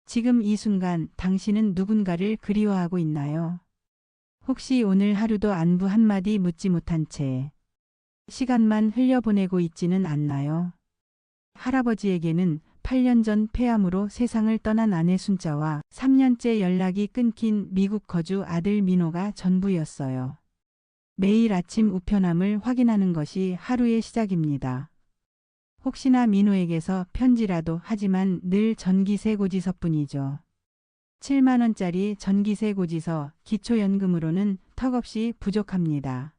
지금 이 순간 당신은 누군가를 그리워하고 있나요? 혹시 오늘 하루도 안부 한마디 묻지 못한 채 시간만 흘려보내고 있지는 않나요? 할아버지에게는 8년 전 폐암으로 세상을 떠난 아내 순자와 3년째 연락이 끊긴 미국 거주 아들 민호가 전부였어요. 매일 아침 우편함을 확인하는 것이 하루의 시작입니다. 혹시나 민호에게서 편지라도. 하지만 늘 전기세 고지서뿐이죠. 7만 원짜리 전기세 고지서, 기초연금으로는 턱없이 부족합니다.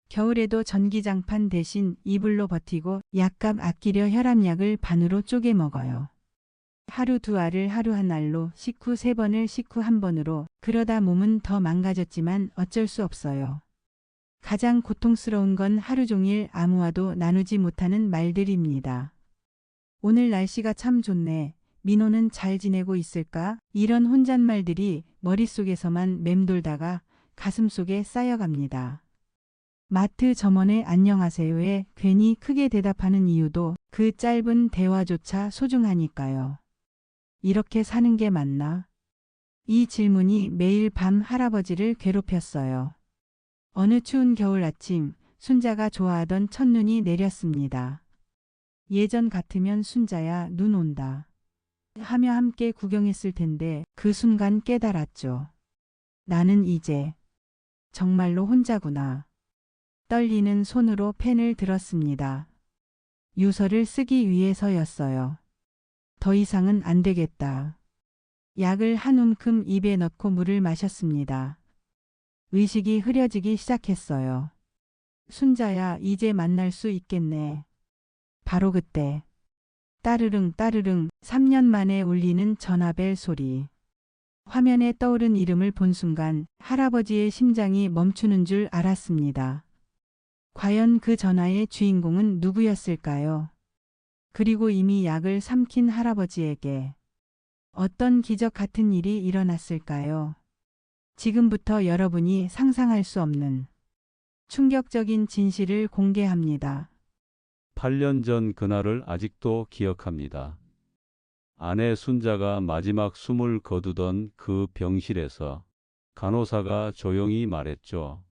겨울에도 전기장판 대신 이불로 버티고 약값 아끼려 혈압약을 반으로 쪼개 먹어요. 하루 두 알을 하루 한 알로, 식후 세 번을 식후 한 번으로. 그러다 몸은 더 망가졌지만 어쩔 수 없어요. 가장 고통스러운 건 하루 종일 아무와도 나누지 못하는 말들입니다. 오늘 날씨가 참 좋네. 민호는 잘 지내고 있을까? 이런 혼잣말들이 머릿속에서만 맴돌다가 가슴속에 쌓여갑니다. 마트 점원의 안녕하세요에 괜히 크게 대답하는 이유도 그 짧은 대화조차 소중하니까요. 이렇게 사는 게 맞나? 이 질문이 매일 밤 할아버지를 괴롭혔어요. 어느 추운 겨울 아침, 순자가 좋아하던 첫눈이 내렸습니다. 예전 같으면 순자야, 눈 온다 하며 함께 구경했을 텐데 그 순간 깨달았죠. 나는 이제 정말로 혼자구나. 떨리는 손으로 펜을 들었습니다. 유서를 쓰기 위해서였어요. 더 이상은 안 되겠다. 약을 한 움큼 입에 넣고 물을 마셨습니다. 의식이 흐려지기 시작했어요. 순자야, 이제 만날 수 있겠네. 바로 그때 따르릉 따르릉 3년 만에 울리는 전화벨 소리. 화면에 떠오른 이름을 본 순간 할아버지의 심장이 멈추는 줄 알았습니다. 과연 그 전화의 주인공은 누구였을까요? 그리고 이미 약을 삼킨 할아버지에게 어떤 기적 같은 일이 일어났을까요? 지금부터 여러분이 상상할 수 없는 충격적인 진실을 공개합니다. 8년 전 그날을 아직도 기억합니다. 아내 순자가 마지막 숨을 거두던 그 병실에서 간호사가 조용히 말했죠.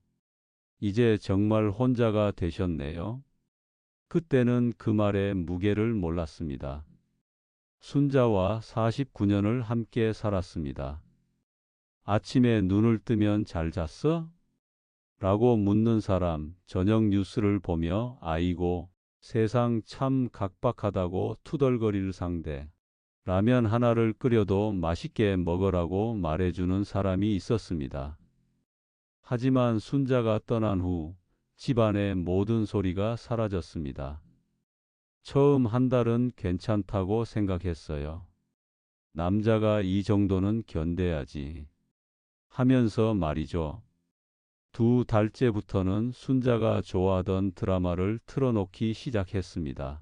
이제 정말 혼자가 되셨네요. 그때는 그 말의 무게를 몰랐습니다. 순자와 49년을 함께 살았습니다. 아침에 눈을 뜨면 잘 잤어? 라고 묻는 사람, 저녁 뉴스를 보며 아이고, 세상 참 각박하다고 투덜거릴 상대, 라면 하나를 끓여도 맛있게 먹으라고 말해주는 사람이 있었습니다. 하지만 순자가 떠난 후 집안의 모든 소리가 사라졌습니다. 처음 한 달은 괜찮다고 생각했어요. 남자가 이 정도는 견뎌야지 하면서 말이죠. 두 달째부터는 순자가 좋아하던 드라마를 틀어놓기 시작했습니다.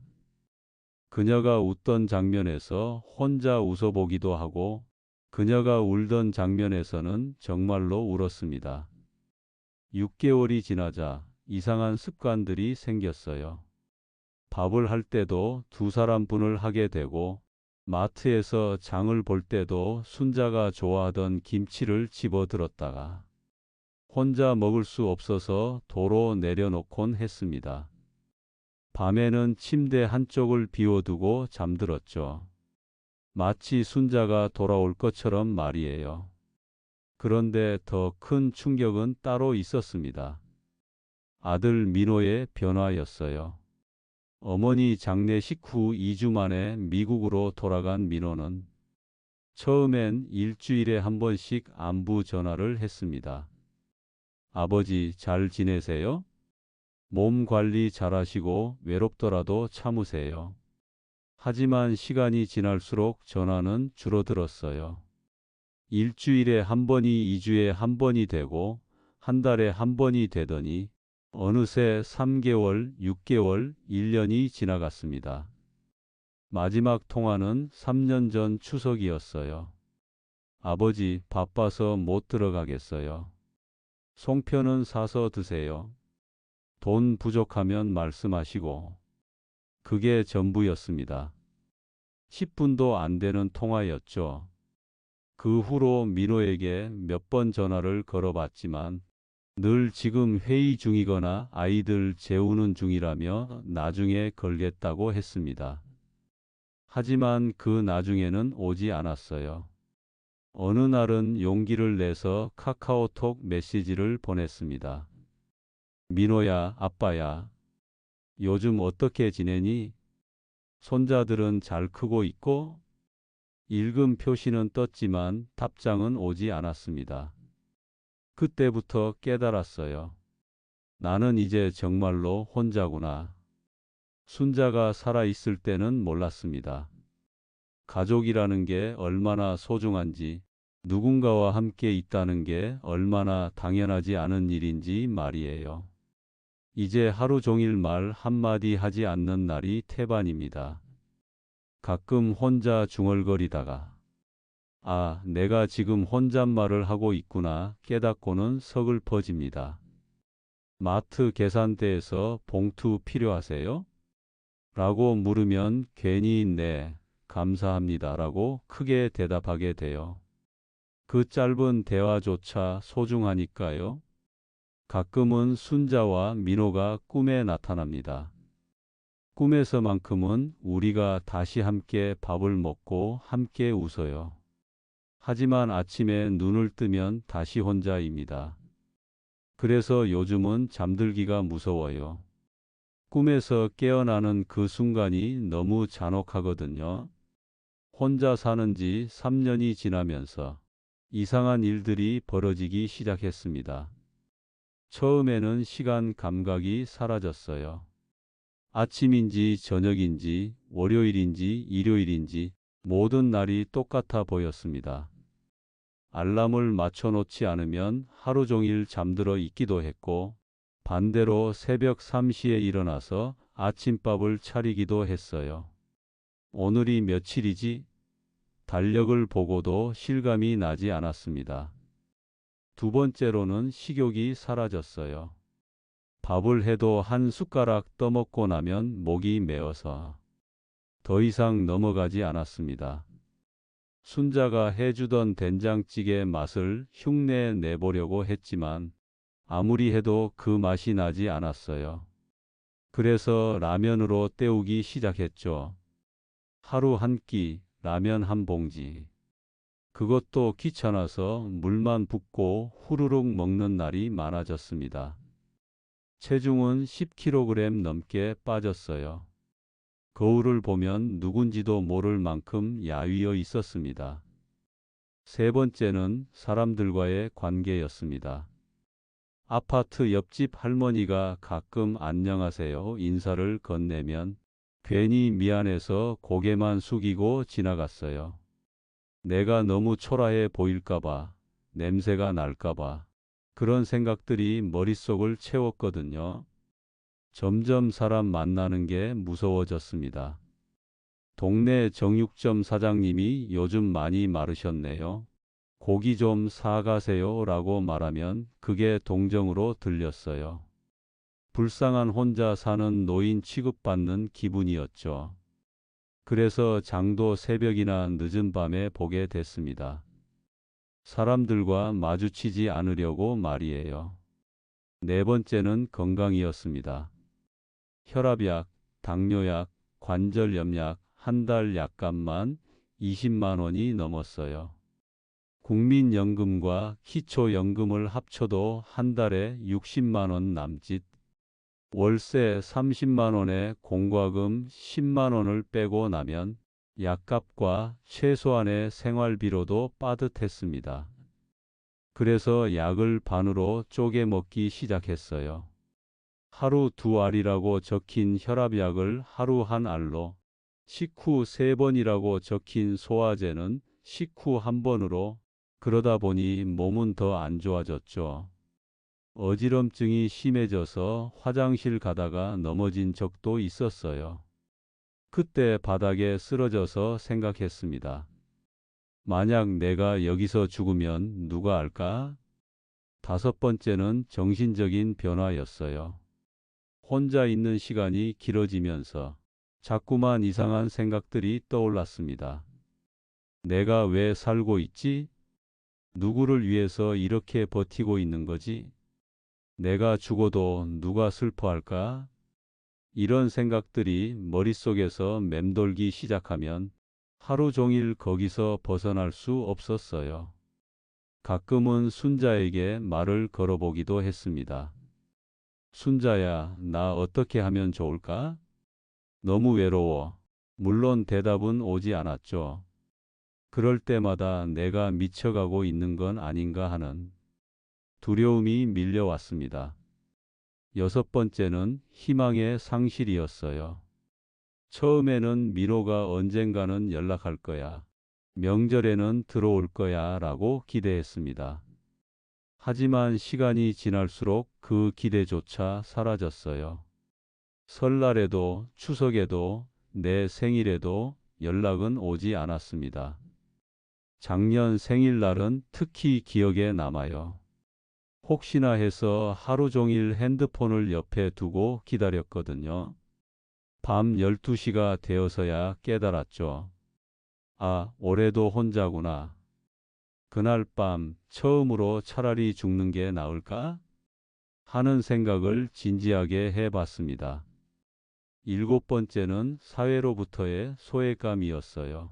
그녀가 웃던 장면에서 혼자 웃어보기도 하고 그녀가 울던 장면에서는 정말로 울었습니다. 6개월이 지나자 이상한 습관들이 생겼어요. 밥을 할 때도 두 사람분을 하게 되고 마트에서 장을 볼 때도 순자가 좋아하던 김치를 집어들었다가 혼자 먹을 수 없어서 도로 내려놓곤 했습니다. 밤에는 침대 한쪽을 비워두고 잠들었죠. 마치 순자가 돌아올 것처럼 말이에요. 그런데 더 큰 충격은 따로 있었습니다. 아들 민호의 변화였어요. 어머니 장례식 후 2주 만에 미국으로 돌아간 민호는 처음엔 일주일에 한 번씩 안부 전화를 했습니다. 아버지 잘 지내세요? 몸 관리 잘하시고 외롭더라도 참으세요. 하지만 시간이 지날수록 전화는 줄어들었어요. 일주일에 한 번이 2주에 한 번이 되고 한 달에 한 번이 되더니 어느새 3개월, 6개월, 1년이 지나갔습니다. 마지막 통화는 3년 전 추석이었어요. 아버지 바빠서 못 들어가겠어요. 송편은 사서 드세요. 돈 부족하면 말씀하시고. 그게 전부였습니다. 10분도 안 되는 통화였죠. 그 후로 민호에게 몇 번 전화를 걸어봤지만 늘 지금 회의 중이거나 아이들 재우는 중이라며 나중에 걸겠다고 했습니다. 하지만 그 나중에는 오지 않았어요. 어느 날은 용기를 내서 카카오톡 메시지를 보냈습니다. 민호야, 아빠야, 요즘 어떻게 지내니? 손자들은 잘 크고 있고? 읽음 표시는 떴지만 답장은 오지 않았습니다. 그때부터 깨달았어요. 나는 이제 정말로 혼자구나. 순자가 살아있을 때는 몰랐습니다. 가족이라는 게 얼마나 소중한지, 누군가와 함께 있다는 게 얼마나 당연하지 않은 일인지 말이에요. 이제 하루 종일 말 한마디 하지 않는 날이 태반입니다. 가끔 혼자 중얼거리다가 아, 내가 지금 혼잣말을 하고 있구나 깨닫고는 서글퍼집니다. 마트 계산대에서 봉투 필요하세요? 라고 물으면 괜히 네, 감사합니다 라고 크게 대답하게 돼요. 그 짧은 대화조차 소중하니까요. 가끔은 순자와 민호가 꿈에 나타납니다. 꿈에서만큼은 우리가 다시 함께 밥을 먹고 함께 웃어요. 하지만 아침에 눈을 뜨면 다시 혼자입니다. 그래서 요즘은 잠들기가 무서워요. 꿈에서 깨어나는 그 순간이 너무 잔혹하거든요. 혼자 사는 지 3년이 지나면서 이상한 일들이 벌어지기 시작했습니다. 처음에는 시간 감각이 사라졌어요. 아침인지 저녁인지 월요일인지 일요일인지 모든 날이 똑같아 보였습니다. 알람을 맞춰놓지 않으면 하루 종일 잠들어 있기도 했고 반대로 새벽 3시에 일어나서 아침밥을 차리기도 했어요. 오늘이 며칠이지? 달력을 보고도 실감이 나지 않았습니다. 두 번째로는 식욕이 사라졌어요. 밥을 해도 한 숟가락 떠먹고 나면 목이 메어서 더 이상 넘어가지 않았습니다. 순자가 해주던 된장찌개 맛을 흉내 내보려고 했지만 아무리 해도 그 맛이 나지 않았어요. 그래서 라면으로 때우기 시작했죠. 하루 한 끼, 라면 한 봉지. 그것도 귀찮아서 물만 붓고 후루룩 먹는 날이 많아졌습니다. 체중은 10kg 넘게 빠졌어요. 거울을 보면 누군지도 모를 만큼 야위어 있었습니다. 세 번째는 사람들과의 관계였습니다. 아파트 옆집 할머니가 가끔 안녕하세요 인사를 건네면 괜히 미안해서 고개만 숙이고 지나갔어요. 내가 너무 초라해 보일까봐, 냄새가 날까봐 그런 생각들이 머릿속을 채웠거든요. 점점 사람 만나는 게 무서워졌습니다. 동네 정육점 사장님이 요즘 많이 마르셨네요. 고기 좀 사가세요 라고 말하면 그게 동정으로 들렸어요. 불쌍한 혼자 사는 노인 취급받는 기분이었죠. 그래서 장도 새벽이나 늦은 밤에 보게 됐습니다. 사람들과 마주치지 않으려고 말이에요. 네 번째는 건강이었습니다. 혈압약, 당뇨약, 관절염약 한 달 약값만 20만 원이 넘었어요. 국민연금과 기초연금을 합쳐도 한 달에 60만 원 남짓. 월세 30만 원에 공과금 10만 원을 빼고 나면 약값과 최소한의 생활비로도 빠듯했습니다. 그래서 약을 반으로 쪼개 먹기 시작했어요. 하루 2알이라고 적힌 혈압약을 하루 1알로, 식후 3번이라고 적힌 소화제는 식후 1번으로, 그러다 보니 몸은 더 안 좋아졌죠. 어지럼증이 심해져서 화장실 가다가 넘어진 적도 있었어요. 그때 바닥에 쓰러져서 생각했습니다. 만약 내가 여기서 죽으면 누가 알까? 다섯 번째는 정신적인 변화였어요. 혼자 있는 시간이 길어지면서 자꾸만 이상한 생각들이 떠올랐습니다. 내가 왜 살고 있지? 누구를 위해서 이렇게 버티고 있는 거지? 내가 죽어도 누가 슬퍼할까? 이런 생각들이 머릿속에서 맴돌기 시작하면 하루 종일 거기서 벗어날 수 없었어요. 가끔은 순자에게 말을 걸어보기도 했습니다. 순자야, 나 어떻게 하면 좋을까? 너무 외로워. 물론 대답은 오지 않았죠. 그럴 때마다 내가 미쳐가고 있는 건 아닌가 하는 두려움이 밀려왔습니다. 여섯 번째는 희망의 상실이었어요. 처음에는 민호가 언젠가는 연락할 거야. 명절에는 들어올 거야 라고 기대했습니다. 하지만 시간이 지날수록 그 기대조차 사라졌어요. 설날에도 추석에도 내 생일에도 연락은 오지 않았습니다. 작년 생일날은 특히 기억에 남아요. 혹시나 해서 하루 종일 핸드폰을 옆에 두고 기다렸거든요. 밤 12시가 되어서야 깨달았죠. 아, 올해도 혼자구나. 그날 밤 처음으로 차라리 죽는 게 나을까? 하는 생각을 진지하게 해봤습니다. 일곱 번째는 사회로부터의 소외감이었어요.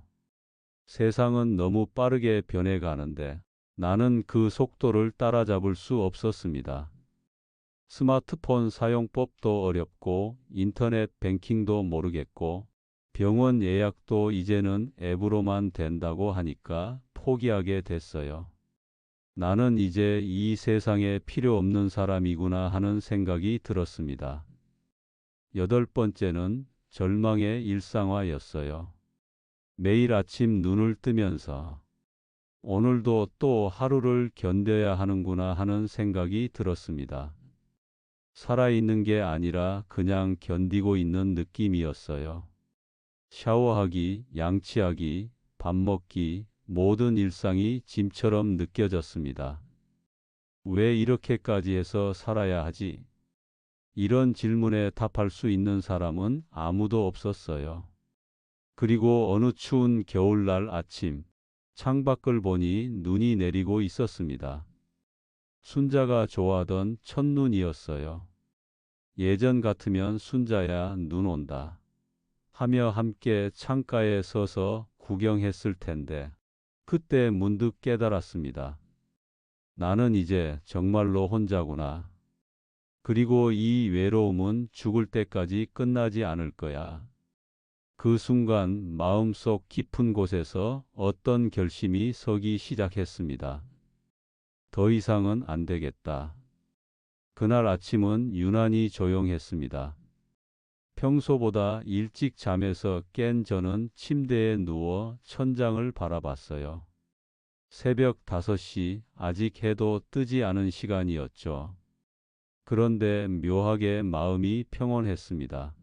세상은 너무 빠르게 변해가는데 나는 그 속도를 따라잡을 수 없었습니다. 스마트폰 사용법도 어렵고 인터넷 뱅킹도 모르겠고 병원 예약도 이제는 앱으로만 된다고 하니까 포기하게 됐어요. 나는 이제 이 세상에 필요 없는 사람이구나 하는 생각이 들었습니다. 여덟 번째는 절망의 일상화였어요. 매일 아침 눈을 뜨면서 오늘도 또 하루를 견뎌야 하는구나 하는 생각이 들었습니다. 살아있는 게 아니라 그냥 견디고 있는 느낌이었어요. 샤워하기, 양치하기, 밥 먹기, 모든 일상이 짐처럼 느껴졌습니다. 왜 이렇게까지 해서 살아야 하지? 이런 질문에 답할 수 있는 사람은 아무도 없었어요. 그리고 어느 추운 겨울날 아침, 창밖을 보니 눈이 내리고 있었습니다. 순자가 좋아하던 첫눈이었어요. 예전 같으면 순자야, 눈 온다 하며 함께 창가에 서서 구경했을 텐데, 그때 문득 깨달았습니다. 나는 이제 정말로 혼자구나. 그리고 이 외로움은 죽을 때까지 끝나지 않을 거야. 그 순간 마음속 깊은 곳에서 어떤 결심이 서기 시작했습니다. 더 이상은 안 되겠다. 그날 아침은 유난히 조용했습니다. 평소보다 일찍 잠에서 깬 저는 침대에 누워 천장을 바라봤어요. 새벽 5시, 아직 해도 뜨지 않은 시간이었죠. 그런데 묘하게 마음이 평온했습니다.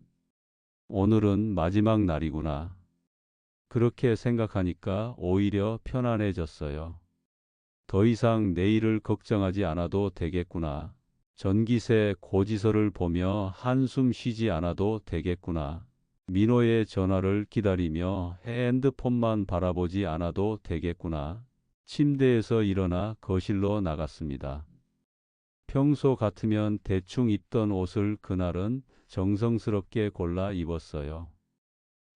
오늘은 마지막 날이구나. 그렇게 생각하니까 오히려 편안해졌어요. 더 이상 내일을 걱정하지 않아도 되겠구나. 전기세 고지서를 보며 한숨 쉬지 않아도 되겠구나. 민호의 전화를 기다리며 핸드폰만 바라보지 않아도 되겠구나. 침대에서 일어나 거실로 나갔습니다. 평소 같으면 대충 입던 옷을 그날은 정성스럽게 골라 입었어요.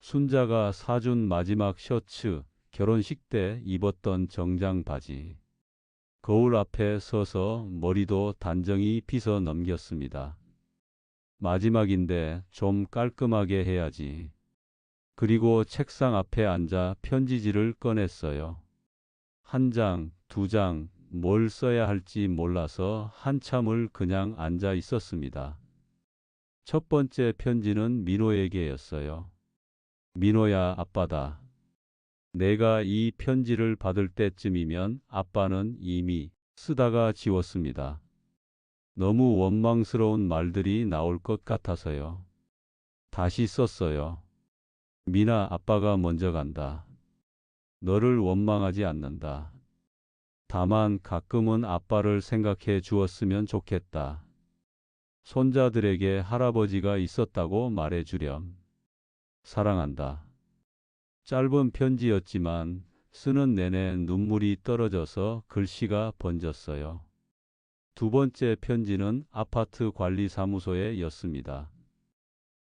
순자가 사준 마지막 셔츠, 결혼식 때 입었던 정장 바지. 거울 앞에 서서 머리도 단정히 빗어 넘겼습니다. 마지막인데 좀 깔끔하게 해야지. 그리고 책상 앞에 앉아 편지지를 꺼냈어요. 한 장, 두 장, 뭘 써야 할지 몰라서 한참을 그냥 앉아 있었습니다. 첫 번째 편지는 민호에게였어요. 민호야, 아빠다. 내가 이 편지를 받을 때쯤이면 아빠는 이미 쓰다가 지웠습니다. 너무 원망스러운 말들이 나올 것 같아서요. 다시 썼어요. 민아, 아빠가 먼저 간다. 너를 원망하지 않는다. 다만 가끔은 아빠를 생각해 주었으면 좋겠다. 손자들에게 할아버지가 있었다고 말해주렴. 사랑한다. 짧은 편지였지만 쓰는 내내 눈물이 떨어져서 글씨가 번졌어요. 두 번째 편지는 아파트 관리사무소에 였습니다.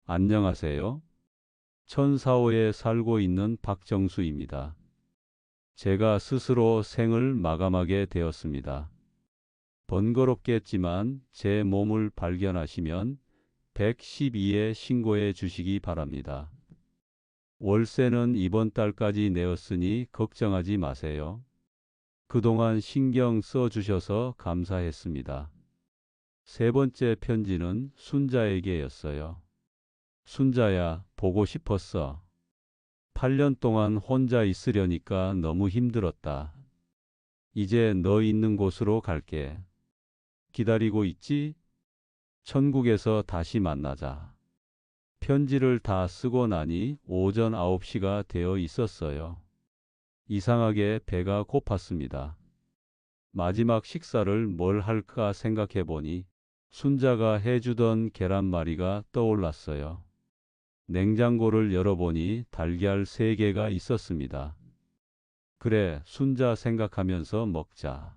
안녕하세요. 1004호에 살고 있는 박정수입니다. 제가 스스로 생을 마감하게 되었습니다. 번거롭겠지만 제 몸을 발견하시면 112에 신고해 주시기 바랍니다. 월세는 이번 달까지 내었으니 걱정하지 마세요. 그동안 신경 써 주셔서 감사했습니다. 세 번째 편지는 순자에게였어요. 순자야, 보고 싶었어. 8년 동안 혼자 있으려니까 너무 힘들었다. 이제 너 있는 곳으로 갈게. 기다리고 있지? 천국에서 다시 만나자. 편지를 다 쓰고 나니 오전 9시가 되어 있었어요. 이상하게 배가 고팠습니다. 마지막 식사를 뭘 할까 생각해 보니 순자가 해주던 계란말이가 떠올랐어요. 냉장고를 열어보니 달걀 3개가 있었습니다. 그래, 순자 생각하면서 먹자.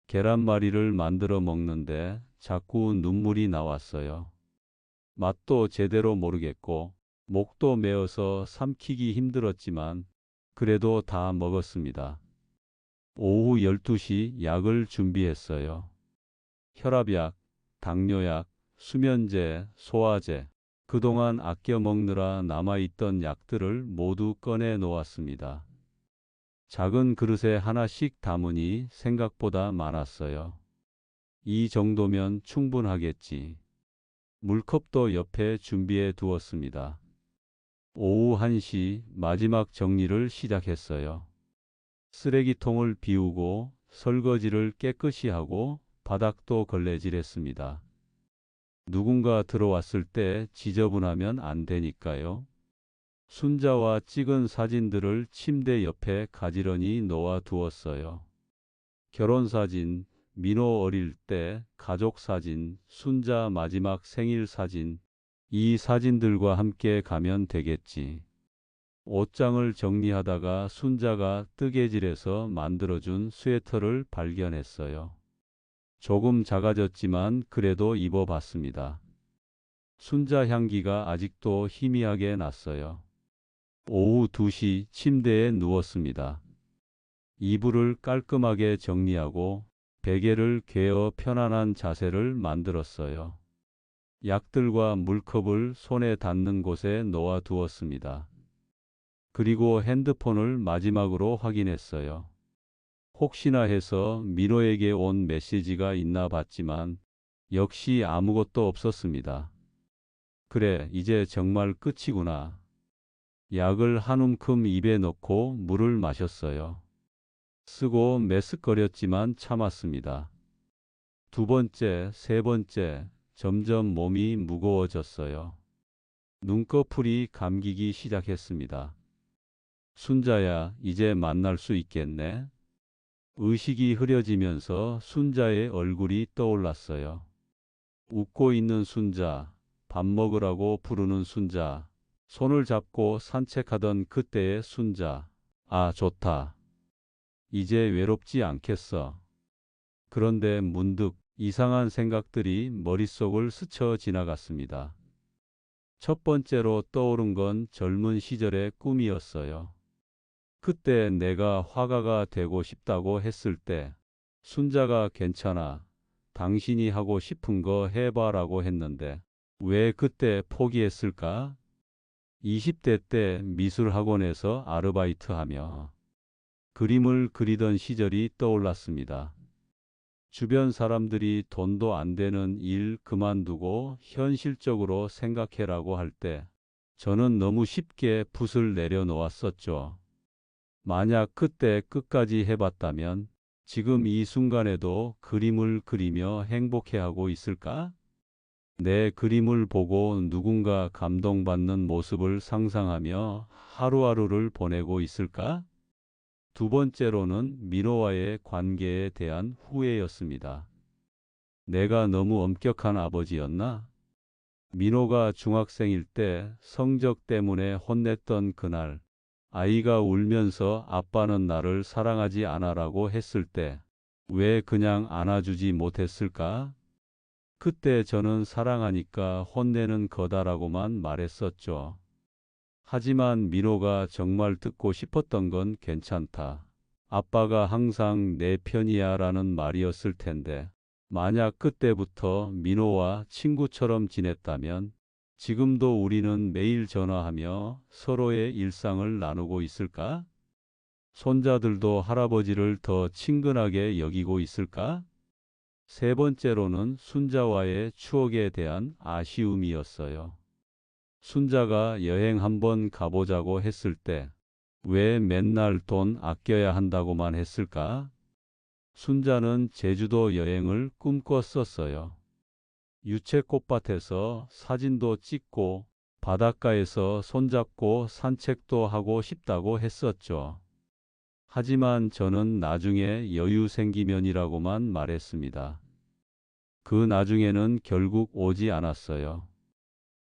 계란말이를 만들어 먹는데 자꾸 눈물이 나왔어요. 맛도 제대로 모르겠고 목도 메어서 삼키기 힘들었지만 그래도 다 먹었습니다. 오후 12시 약을 준비했어요. 혈압약, 당뇨약, 수면제, 소화제, 그동안 아껴 먹느라 남아있던 약들을 모두 꺼내 놓았습니다. 작은 그릇에 하나씩 담으니 생각보다 많았어요. 이 정도면 충분하겠지. 물컵도 옆에 준비해 두었습니다. 오후 1시 마지막 정리를 시작했어요. 쓰레기통을 비우고 설거지를 깨끗이 하고 바닥도 걸레질했습니다. 누군가 들어왔을 때 지저분하면 안 되니까요. 순자와 찍은 사진들을 침대 옆에 가지런히 놓아 두었어요. 결혼사진, 민호 어릴 때 가족사진, 순자 마지막 생일 사진, 이 사진들과 함께 가면 되겠지. 옷장을 정리하다가 순자가 뜨개질해서 만들어준 스웨터를 발견했어요. 조금 작아졌지만 그래도 입어봤습니다. 순자 향기가 아직도 희미하게 났어요. 오후 2시 침대에 누웠습니다. 이불을 깔끔하게 정리하고 베개를 개어 편안한 자세를 만들었어요. 약들과 물컵을 손에 닿는 곳에 놓아 두었습니다. 그리고 핸드폰을 마지막으로 확인했어요. 혹시나 해서 민호에게 온 메시지가 있나 봤지만 역시 아무것도 없었습니다. 그래, 이제 정말 끝이구나. 약을 한 움큼 입에 넣고 물을 마셨어요. 쓰고 메스꺼렸지만 참았습니다. 두 번째, 세 번째, 점점 몸이 무거워졌어요. 눈꺼풀이 감기기 시작했습니다. 순자야, 이제 만날 수 있겠네? 의식이 흐려지면서 순자의 얼굴이 떠올랐어요. 웃고 있는 순자, 밥 먹으라고 부르는 순자, 손을 잡고 산책하던 그때의 순자. 아, 좋다. 이제 외롭지 않겠어. 그런데 문득 이상한 생각들이 머릿속을 스쳐 지나갔습니다. 첫 번째로 떠오른 건 젊은 시절의 꿈이었어요. 그때 내가 화가가 되고 싶다고 했을 때 순자가 괜찮아. 당신이 하고 싶은 거 해봐라고 했는데 왜 그때 포기했을까? 20대 때 미술학원에서 아르바이트하며 그림을 그리던 시절이 떠올랐습니다. 주변 사람들이 돈도 안 되는 일 그만두고 현실적으로 생각해라고 할 때 저는 너무 쉽게 붓을 내려놓았었죠. 만약 그때 끝까지 해봤다면 지금 이 순간에도 그림을 그리며 행복해하고 있을까? 내 그림을 보고 누군가 감동받는 모습을 상상하며 하루하루를 보내고 있을까? 두 번째로는 민호와의 관계에 대한 후회였습니다. 내가 너무 엄격한 아버지였나? 민호가 중학생일 때 성적 때문에 혼냈던 그날, 아이가 울면서 아빠는 나를 사랑하지 않아라고 했을 때 왜 그냥 안아주지 못했을까? 그때 저는 사랑하니까 혼내는 거다라고만 말했었죠. 하지만 민호가 정말 듣고 싶었던 건 괜찮다. 아빠가 항상 내 편이야 라는 말이었을 텐데, 만약 그때부터 민호와 친구처럼 지냈다면 지금도 우리는 매일 전화하며 서로의 일상을 나누고 있을까? 손자들도 할아버지를 더 친근하게 여기고 있을까? 세 번째로는 순자와의 추억에 대한 아쉬움이었어요. 순자가 여행 한번 가보자고 했을 때 왜 맨날 돈 아껴야 한다고만 했을까? 순자는 제주도 여행을 꿈꿨었어요. 유채꽃밭에서 사진도 찍고 바닷가에서 손잡고 산책도 하고 싶다고 했었죠. 하지만 저는 나중에 여유 생기면이라고만 말했습니다. 그 나중에는 결국 오지 않았어요.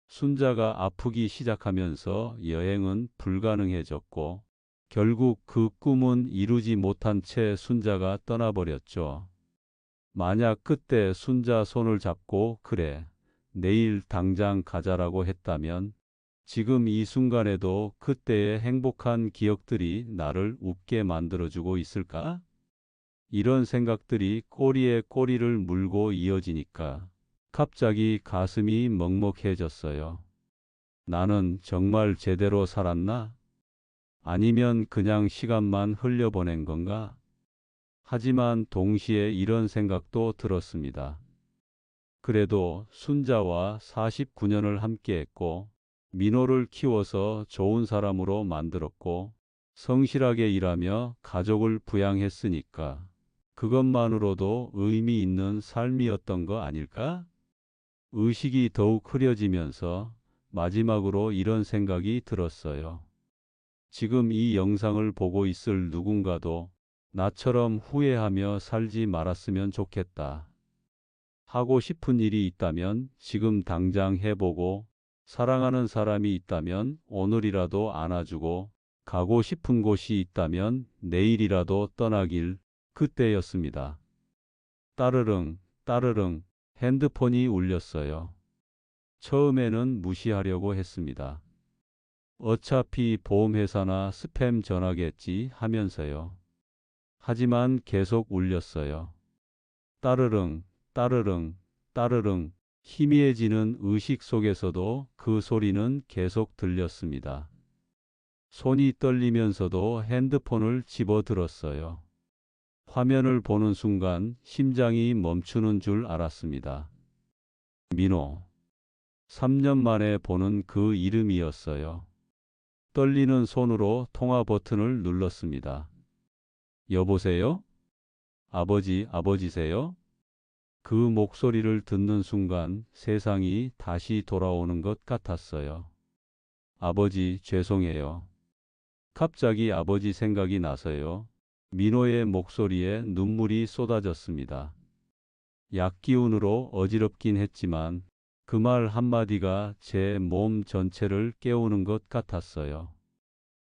순자가 아프기 시작하면서 여행은 불가능해졌고, 결국 그 꿈은 이루지 못한 채 순자가 떠나버렸죠. 만약 그때 순자 손을 잡고 그래, 내일 당장 가자라고 했다면 지금 이 순간에도 그때의 행복한 기억들이 나를 웃게 만들어주고 있을까? 이런 생각들이 꼬리에 꼬리를 물고 이어지니까 갑자기 가슴이 먹먹해졌어요. 나는 정말 제대로 살았나? 아니면 그냥 시간만 흘려보낸 건가? 하지만 동시에 이런 생각도 들었습니다. 그래도 순자와 49년을 함께했고, 민호를 키워서 좋은 사람으로 만들었고, 성실하게 일하며 가족을 부양했으니까, 그것만으로도 의미 있는 삶이었던 거 아닐까? 의식이 더욱 흐려지면서 마지막으로 이런 생각이 들었어요. 지금 이 영상을 보고 있을 누군가도 나처럼 후회하며 살지 말았으면 좋겠다. 하고 싶은 일이 있다면 지금 당장 해보고, 사랑하는 사람이 있다면 오늘이라도 안아주고, 가고 싶은 곳이 있다면 내일이라도 떠나길. 그때였습니다. 따르릉, 따르릉 핸드폰이 울렸어요. 처음에는 무시하려고 했습니다. 어차피 보험회사나 스팸 전화겠지 하면서요. 하지만 계속 울렸어요. 따르릉, 따르릉, 따르릉. 희미해지는 의식 속에서도 그 소리는 계속 들렸습니다. 손이 떨리면서도 핸드폰을 집어들었어요. 화면을 보는 순간 심장이 멈추는 줄 알았습니다. 민호. 3년 만에 보는 그 이름이었어요. 떨리는 손으로 통화 버튼을 눌렀습니다. 여보세요? 아버지세요? 그 목소리를 듣는 순간 세상이 다시 돌아오는 것 같았어요. 아버지, 죄송해요. 갑자기 아버지 생각이 나서요. 민호의 목소리에 눈물이 쏟아졌습니다. 약기운으로 어지럽긴 했지만 그 말 한마디가 제 몸 전체를 깨우는 것 같았어요.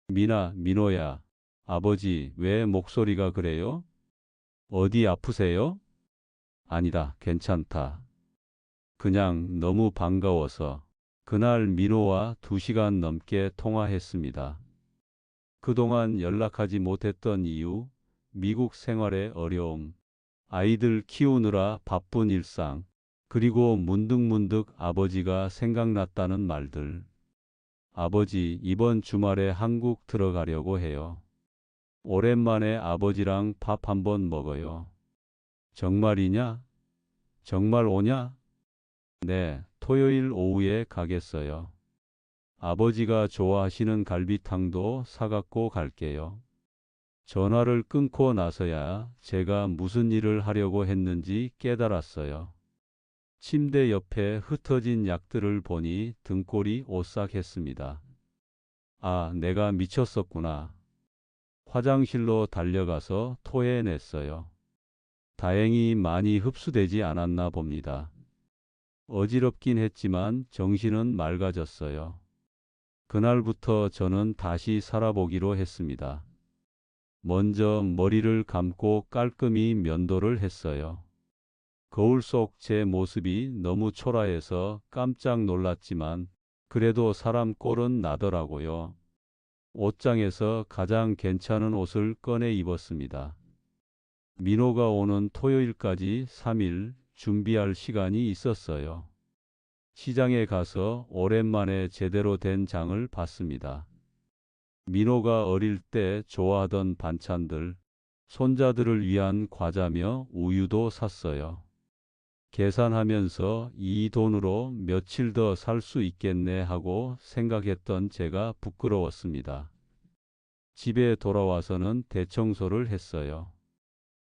민호야. 아버지, 왜 목소리가 그래요? 어디 아프세요? 아니다, 괜찮다. 그냥 너무 반가워서. 그날 민호와 2시간 넘게 통화했습니다. 그동안 연락하지 못했던 이유, 미국 생활의 어려움, 아이들 키우느라 바쁜 일상, 그리고 문득문득 아버지가 생각났다는 말들. 아버지, 이번 주말에 한국 들어가려고 해요. 오랜만에 아버지랑 밥 한번 먹어요. 정말이냐? 정말 오냐? 네, 토요일 오후에 가겠어요. 아버지가 좋아하시는 갈비탕도 사갖고 갈게요. 전화를 끊고 나서야 제가 무슨 일을 하려고 했는지 깨달았어요. 침대 옆에 흩어진 약들을 보니 등골이 오싹했습니다. 아, 내가 미쳤었구나. 화장실로 달려가서 토해냈어요. 다행히 많이 흡수되지 않았나 봅니다. 어지럽긴 했지만 정신은 맑아졌어요. 그날부터 저는 다시 살아보기로 했습니다. 먼저 머리를 감고 깔끔히 면도를 했어요. 거울 속 제 모습이 너무 초라해서 깜짝 놀랐지만 그래도 사람 꼴은 나더라고요. 옷장에서 가장 괜찮은 옷을 꺼내 입었습니다. 민호가 오는 토요일까지 3일 준비할 시간이 있었어요. 시장에 가서 오랜만에 제대로 된 장을 봤습니다. 민호가 어릴 때 좋아하던 반찬들, 손자들을 위한 과자며 우유도 샀어요. 계산하면서 이 돈으로 며칠 더 살 수 있겠네 하고 생각했던 제가 부끄러웠습니다. 집에 돌아와서는 대청소를 했어요.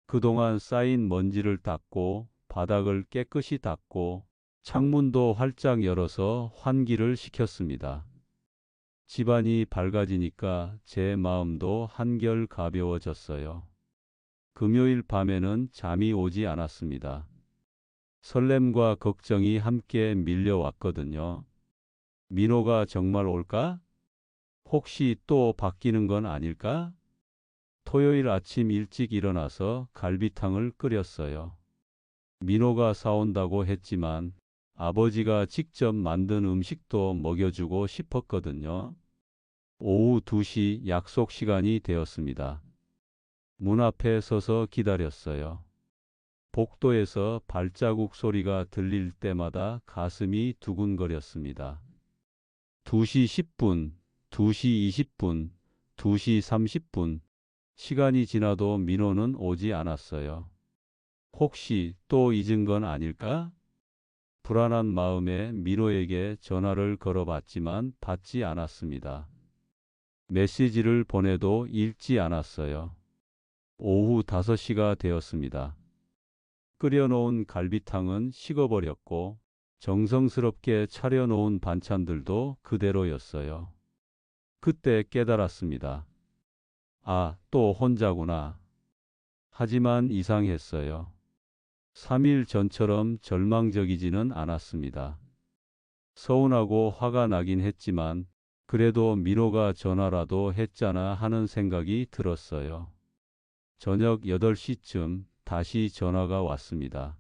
그동안 쌓인 먼지를 닦고 바닥을 깨끗이 닦고 창문도 활짝 열어서 환기를 시켰습니다. 집안이 밝아지니까 제 마음도 한결 가벼워졌어요. 금요일 밤에는 잠이 오지 않았습니다. 설렘과 걱정이 함께 밀려왔거든요. 민호가 정말 올까? 혹시 또 바뀌는 건 아닐까? 토요일 아침 일찍 일어나서 갈비탕을 끓였어요. 민호가 사온다고 했지만 아버지가 직접 만든 음식도 먹여주고 싶었거든요. 오후 2시 약속 시간이 되었습니다. 문 앞에 서서 기다렸어요. 복도에서 발자국 소리가 들릴 때마다 가슴이 두근거렸습니다. 2시 10분, 2시 20분, 2시 30분. 시간이 지나도 민호는 오지 않았어요. 혹시 또 잊은 건 아닐까? 불안한 마음에 민호에게 전화를 걸어봤지만 받지 않았습니다. 메시지를 보내도 읽지 않았어요. 오후 5시가 되었습니다. 끓여놓은 갈비탕은 식어버렸고 정성스럽게 차려놓은 반찬들도 그대로였어요. 그때 깨달았습니다. 아, 또 혼자구나. 하지만 이상했어요. 3일 전처럼 절망적이지는 않았습니다. 서운하고 화가 나긴 했지만 그래도 민호가 전화라도 했잖아 하는 생각이 들었어요. 저녁 8시쯤 다시 전화가 왔습니다.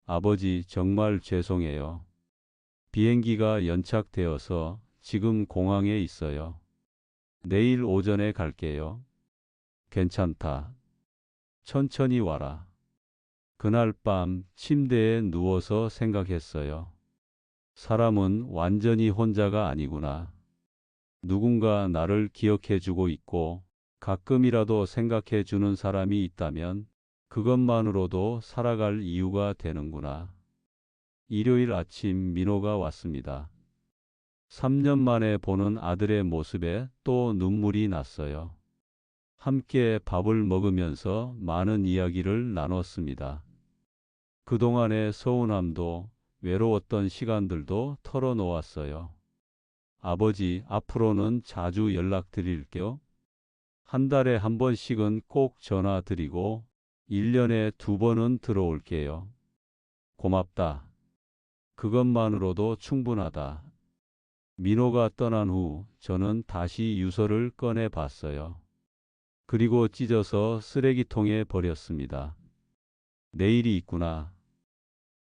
아버지, 정말 죄송해요. 비행기가 연착되어서 지금 공항에 있어요. 내일 오전에 갈게요. 괜찮다. 천천히 와라. 그날 밤 침대에 누워서 생각했어요. 사람은 완전히 혼자가 아니구나. 누군가 나를 기억해주고 있고 가끔이라도 생각해주는 사람이 있다면 그것만으로도 살아갈 이유가 되는구나. 일요일 아침 민호가 왔습니다. 3년 만에 보는 아들의 모습에 또 눈물이 났어요. 함께 밥을 먹으면서 많은 이야기를 나눴습니다. 그동안의 서운함도 외로웠던 시간들도 털어놓았어요. 아버지, 앞으로는 자주 연락드릴게요. 한 달에 한 번씩은 꼭 전화 드리고 1년에 2번은 들어올게요. 고맙다. 그것만으로도 충분하다. 민호가 떠난 후 저는 다시 유서를 꺼내 봤어요. 그리고 찢어서 쓰레기통에 버렸습니다. 내일이 있구나.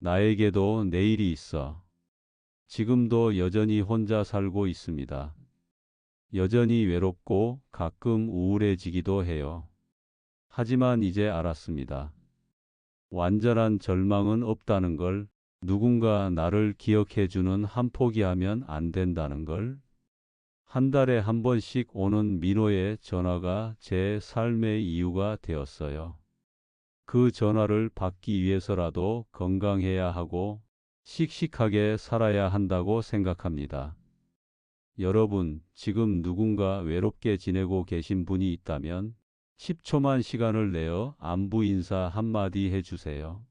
나에게도 내일이 있어. 지금도 여전히 혼자 살고 있습니다. 여전히 외롭고 가끔 우울해지기도 해요. 하지만 이제 알았습니다. 완전한 절망은 없다는 걸, 누군가 나를 기억해주는 한 포기하면 안 된다는 걸, 한 달에 한 번씩 오는 민호의 전화가 제 삶의 이유가 되었어요. 그 전화를 받기 위해서라도 건강해야 하고 씩씩하게 살아야 한다고 생각합니다. 여러분, 지금 누군가 외롭게 지내고 계신 분이 있다면 10초만 시간을 내어 안부 인사 한마디 해주세요.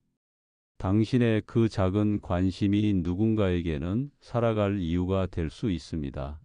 당신의 그 작은 관심이 누군가에게는 살아갈 이유가 될 수 있습니다.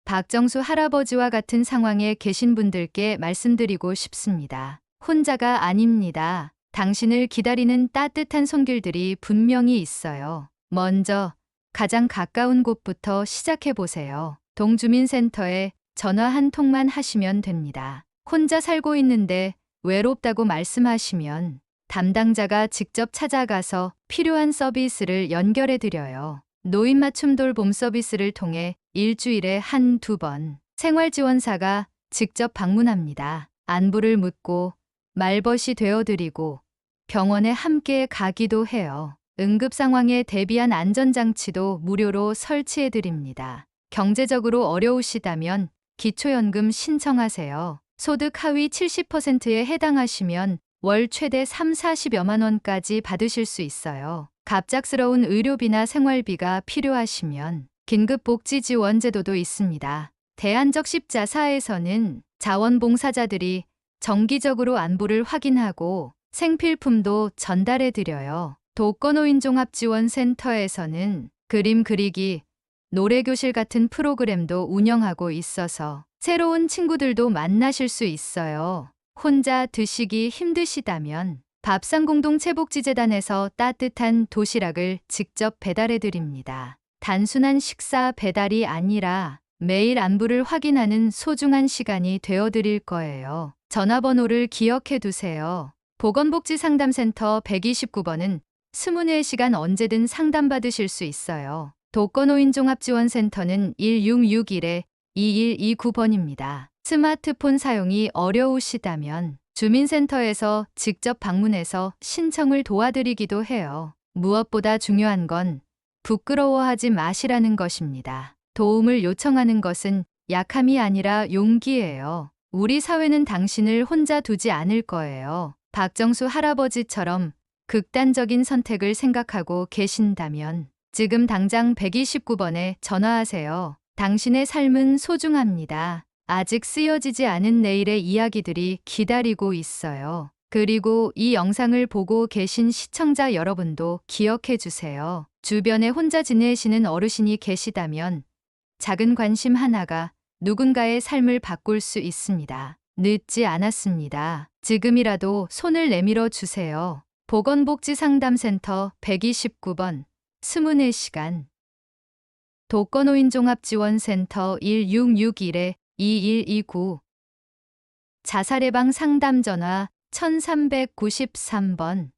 박정수 할아버지와 같은 상황에 계신 분들께 말씀드리고 싶습니다. 혼자가 아닙니다. 당신을 기다리는 따뜻한 손길들이 분명히 있어요. 먼저 가장 가까운 곳부터 시작해 보세요. 동주민센터에 전화 한 통만 하시면 됩니다. 혼자 살고 있는데 외롭다고 말씀하시면 담당자가 직접 찾아가서 필요한 서비스를 연결해 드려요. 노인 맞춤 돌봄 서비스를 통해 일주일에 한두 번 생활지원사가 직접 방문합니다. 안부를 묻고 말벗이 되어드리고 병원에 함께 가기도 해요. 응급 상황에 대비한 안전장치도 무료로 설치해 드립니다. 경제적으로 어려우시다면 기초연금 신청하세요. 소득 하위 70%에 해당하시면 월 최대 3, 40여만 원까지 받으실 수 있어요. 갑작스러운 의료비나 생활비가 필요하시면 긴급복지지원제도도 있습니다. 대안적 십자사에서는 자원봉사자들이 정기적으로 안부를 확인하고 생필품도 전달해 드려요. 독거노인종합지원센터에서는 그림 그리기, 노래교실 같은 프로그램도 운영하고 있어서 새로운 친구들도 만나실 수 있어요. 혼자 드시기 힘드시다면 밥상공동체복지재단에서 따뜻한 도시락을 직접 배달해 드립니다. 단순한 식사 배달이 아니라 매일 안부를 확인하는 소중한 시간이 되어 드릴 거예요. 전화번호를 기억해 두세요. 보건복지상담센터 129번은 24시간 언제든 상담받으실 수 있어요. 독거노인종합지원센터는 1661-2129번입니다. 스마트폰 사용이 어려우시다면 주민센터에서 직접 방문해서 신청을 도와드리기도 해요. 무엇보다 중요한 건 부끄러워하지 마시라는 것입니다. 도움을 요청하는 것은 약함이 아니라 용기예요. 우리 사회는 당신을 혼자 두지 않을 거예요. 박정수 할아버지처럼 극단적인 선택을 생각하고 계신다면 지금 당장 129번에 전화하세요. 당신의 삶은 소중합니다. 아직 쓰여지지 않은 내일의 이야기들이 기다리고 있어요. 그리고 이 영상을 보고 계신 시청자 여러분도 기억해 주세요. 주변에 혼자 지내시는 어르신이 계시다면 작은 관심 하나가 누군가의 삶을 바꿀 수 있습니다. 늦지 않았습니다. 지금이라도 손을 내밀어 주세요. 보건복지상담센터 129번 24시간 독거노인종합지원센터 1661-2129 자살예방 상담전화 1393번